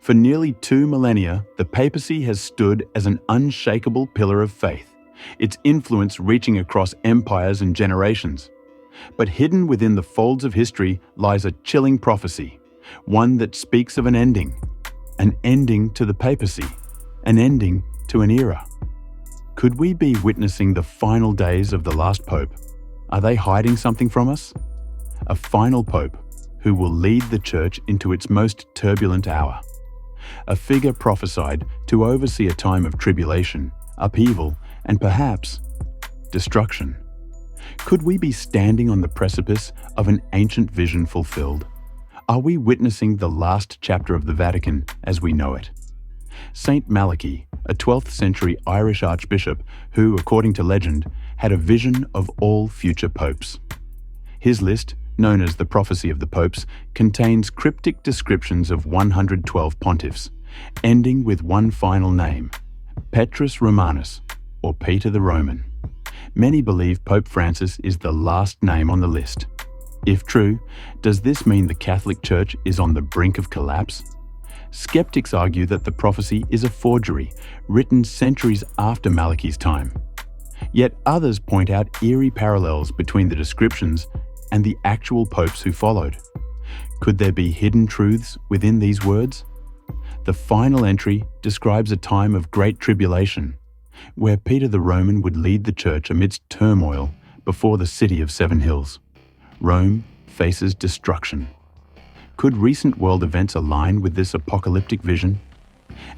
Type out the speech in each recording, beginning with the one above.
For nearly 2 millennia, the papacy has stood as an unshakable pillar of faith, its influence reaching across empires and generations. But hidden within the folds of history lies a chilling prophecy, one that speaks of an ending to the papacy, an ending to an era. Could we be witnessing the final days of the last pope? Are they hiding something from us? A final pope who will lead the church into its most turbulent hour. A figure prophesied to oversee a time of tribulation, upheaval, and perhaps destruction. Could we be standing on the precipice of an ancient vision fulfilled? Are we witnessing the last chapter of the Vatican as we know it? Saint Malachi, a 12th century Irish archbishop who, according to legend, had a vision of all future popes. His list, known as the Prophecy of the Popes, contains cryptic descriptions of 112 pontiffs, ending with one final name, Petrus Romanus, or Peter the Roman. Many believe Pope Francis is the last name on the list. If true, does this mean the Catholic Church is on the brink of collapse? Skeptics argue that the prophecy is a forgery, written centuries after Malachi's time. Yet others point out eerie parallels between the descriptions and the actual popes who followed. Could there be hidden truths within these words? The final entry describes a time of great tribulation, where Peter the Roman would lead the church amidst turmoil before the city of 7 hills. Rome faces destruction. Could recent world events align with this apocalyptic vision?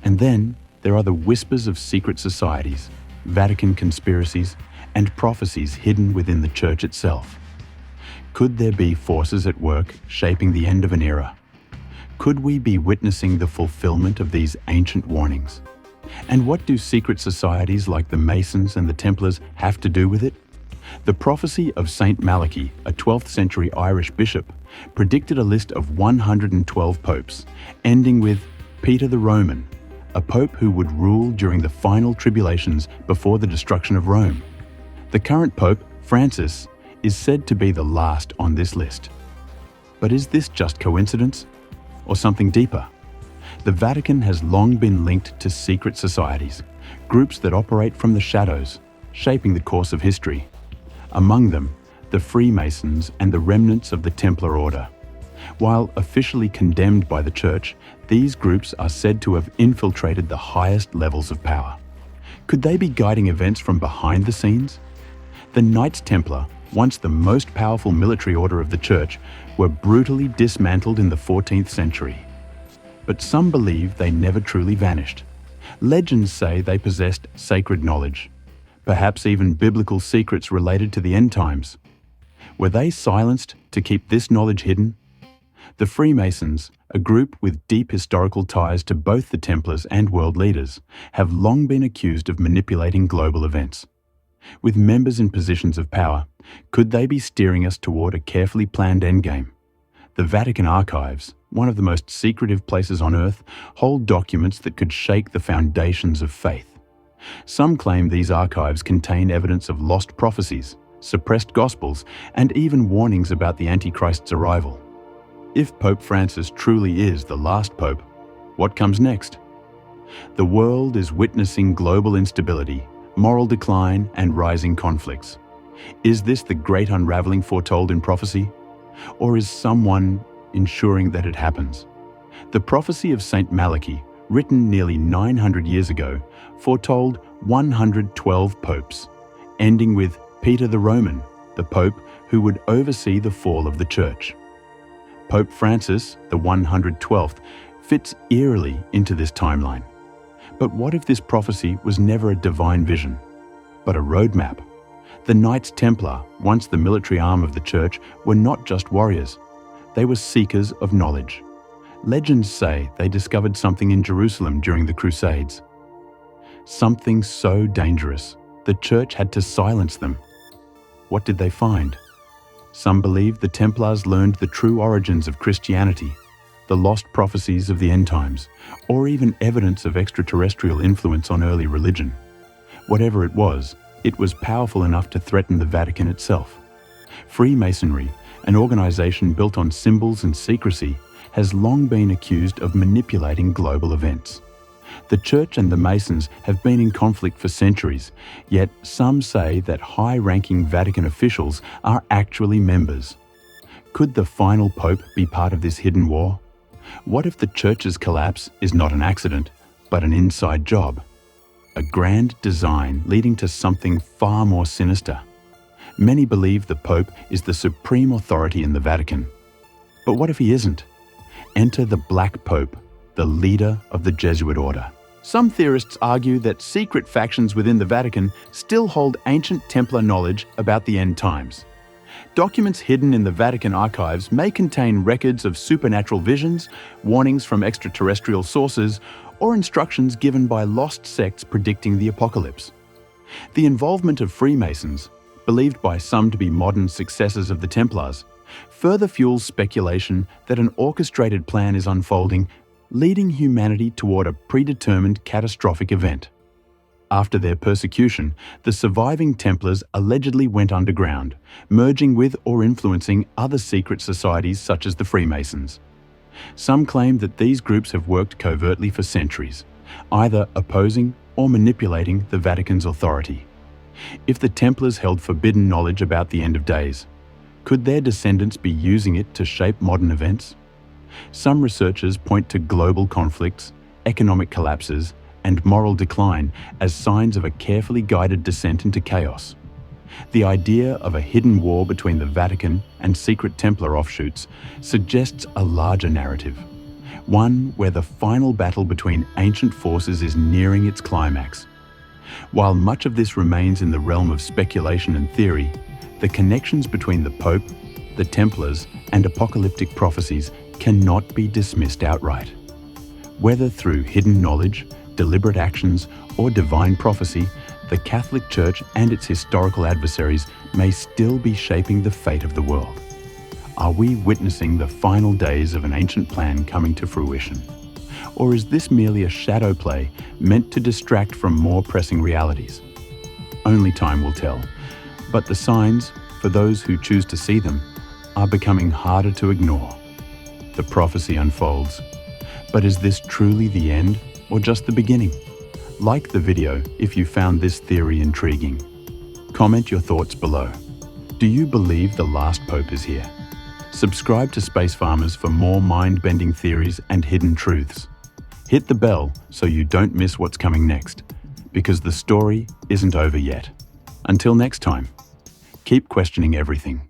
And then there are the whispers of secret societies, Vatican conspiracies, and prophecies hidden within the church itself. Could there be forces at work shaping the end of an era? Could we be witnessing the fulfillment of these ancient warnings? And what do secret societies like the Masons and the Templars have to do with it? The prophecy of Saint Malachi, a 12th century Irish bishop, predicted a list of 112 popes, ending with Peter the Roman, a pope who would rule during the final tribulations before the destruction of Rome. The current pope, Francis, is said to be the last on this list. But is this just coincidence, or something deeper? The Vatican has long been linked to secret societies, groups that operate from the shadows, shaping the course of history. Among them, the Freemasons and the remnants of the Templar order. While officially condemned by the Church, these groups are said to have infiltrated the highest levels of power. Could they be guiding events from behind the scenes? The Knights Templar, once the most powerful military order of the Church, were brutally dismantled in the 14th century. But some believe they never truly vanished. Legends say they possessed sacred knowledge, perhaps even biblical secrets related to the end times. Were they silenced to keep this knowledge hidden? The Freemasons, a group with deep historical ties to both the Templars and world leaders, have long been accused of manipulating global events. With members in positions of power, could they be steering us toward a carefully planned endgame? The Vatican archives, one of the most secretive places on earth, hold documents that could shake the foundations of faith. Some claim these archives contain evidence of lost prophecies, suppressed gospels, and even warnings about the Antichrist's arrival. If Pope Francis truly is the last pope, what comes next? The world is witnessing global instability, moral decline, and rising conflicts. Is this the great unraveling foretold in prophecy? Or is someone ensuring that it happens? The prophecy of Saint Malachi, written nearly 900 years ago, foretold 112 popes, ending with Peter the Roman, the pope who would oversee the fall of the Church. Pope Francis, the 112th, fits eerily into this timeline. But what if this prophecy was never a divine vision, but a roadmap? The Knights Templar, once the military arm of the Church, were not just warriors. They were seekers of knowledge. Legends say they discovered something in Jerusalem during the Crusades. Something so dangerous, the Church had to silence them. What did they find? Some believe the Templars learned the true origins of Christianity, the lost prophecies of the end times, or even evidence of extraterrestrial influence on early religion. Whatever it was powerful enough to threaten the Vatican itself. Freemasonry, an organization built on symbols and secrecy, has long been accused of manipulating global events. The Church and the Masons have been in conflict for centuries, yet some say that high-ranking Vatican officials are actually members. Could the final Pope be part of this hidden war? What if the Church's collapse is not an accident, but an inside job? A grand design leading to something far more sinister. Many believe the Pope is the supreme authority in the Vatican. But what if he isn't? Enter the Black Pope, the leader of the Jesuit order. Some theorists argue that secret factions within the Vatican still hold ancient Templar knowledge about the end times. Documents hidden in the Vatican archives may contain records of supernatural visions, warnings from extraterrestrial sources, or instructions given by lost sects predicting the apocalypse. The involvement of Freemasons, believed by some to be modern successors of the Templars, further fuels speculation that an orchestrated plan is unfolding, leading humanity toward a predetermined catastrophic event. After their persecution, the surviving Templars allegedly went underground, merging with or influencing other secret societies such as the Freemasons. Some claim that these groups have worked covertly for centuries, either opposing or manipulating the Vatican's authority. If the Templars held forbidden knowledge about the end of days, could their descendants be using it to shape modern events? Some researchers point to global conflicts, economic collapses, and moral decline as signs of a carefully guided descent into chaos. The idea of a hidden war between the Vatican and secret Templar offshoots suggests a larger narrative, one where the final battle between ancient forces is nearing its climax. While much of this remains in the realm of speculation and theory, the connections between the Pope, the Templars, and apocalyptic prophecies cannot be dismissed outright. Whether through hidden knowledge, deliberate actions, or divine prophecy, the Catholic Church and its historical adversaries may still be shaping the fate of the world. Are we witnessing the final days of an ancient plan coming to fruition? Or is this merely a shadow play meant to distract from more pressing realities? Only time will tell. But the signs, for those who choose to see them, are becoming harder to ignore. The prophecy unfolds. But is this truly the end or just the beginning? Like the video if you found this theory intriguing. Comment your thoughts below. Do you believe the last Pope is here? Subscribe to Space Farmers for more mind-bending theories and hidden truths. Hit the bell so you don't miss what's coming next, because the story isn't over yet. Until next time, keep questioning everything.